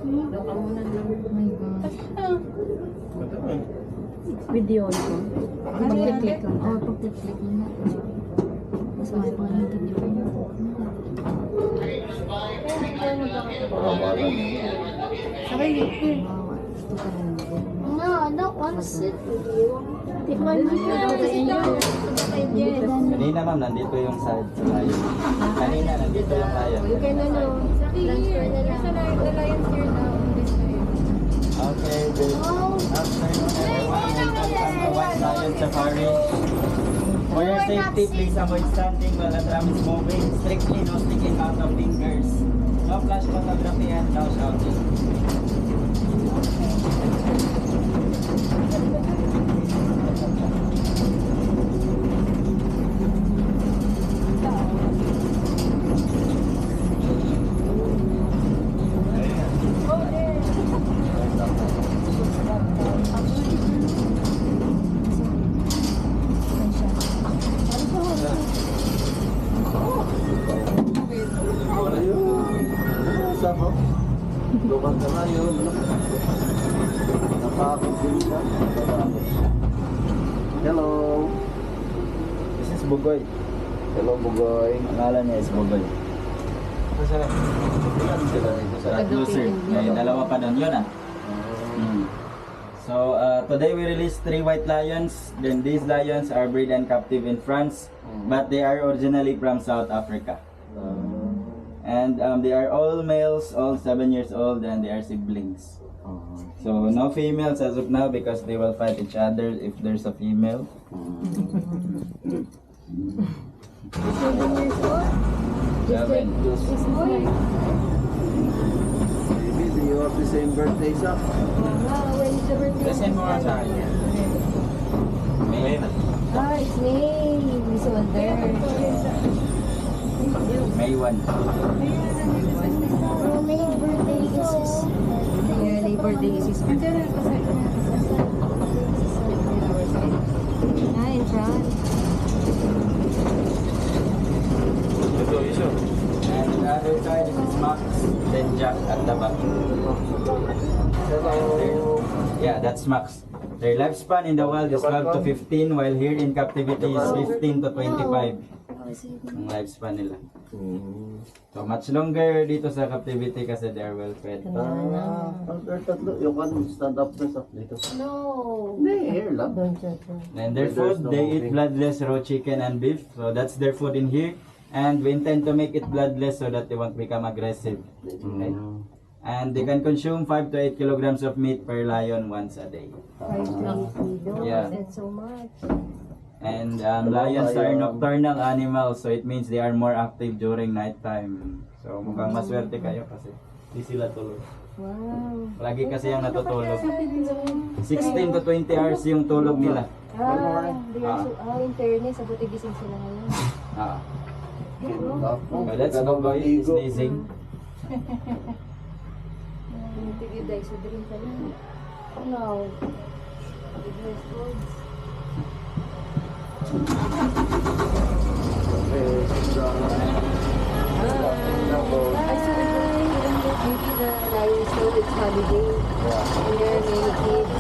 Nakamunan lang. Oh my God. Video ko. Pag-click lang. Oo, pag-click mo na. Mas may pangalintin niyo rin. Sabay, Gusto ka rin mo. No, I don't want to sit with you. tikman mo na. Kanina ma'am, nandito yung side sa lion. Kanina, nandito yung lion. You can transfer na lang. The lion's here now. This way. Okay, good afternoon everyone. Welcome to White Lion Safari. For your safety, please avoid standing while the tram is moving. Strictly no sticking out of fingers. No flash photography and no shouting. Sama. Lukan ka na yun. Napakot din ka. Hello. This is Bugoy. Hello, Bugoy. Pangalan niya is Bugoy. At loser. May dalawa pa doon yun ah. So today we released 3 white lions. Then these lions are bred and captive in France, but they are originally from South Africa. And they are all males, all 7 years old, and they are siblings. So no females as of now because they will fight each other if there's a female. 7 years old. Seven. This boy. Baby, do you have the same birthday, sir? Wow, when is the birthday? Kasi mga sa akin. May Ah, it's May. Miss Wonder. May 1. Oh, may birthday is Yeah, Labor Day is his birthday. Ah, in front. And the other side is Max, then Jack at the back. Yeah, that's Max. Their lifespan in the wild is 12 to 15, while here in captivity is 15 to 25. Ang lifespan nila. So much longer dito sa captivity kasi they're well fed. Ang tatlo. You can stand up na sa dito. no. Hindi, here lang. And their food, they eat bloodless raw chicken and beef. So that's their food in here. And we intend to make it bloodless so that they won't become aggressive. Okay? And they can consume 5 to 8 kilograms of meat per lion once a day. 5 to 8 kilos. Yeah. That's so much. And lions are nocturnal animals, so it means they are more active during nighttime. So mukhang maswerte kayo kasi di sila tulog. Wow. Lagi kasi yung natutulog. 16 to 20 hours yung tulog nila. In fairness, sabuti gising sila ngayon. Ah. So that's Bugoy, is sneezing. Tigid dahil sa dream ka lang. No. Goodness words. Maybe the lion show it's holiday. And there are many kids.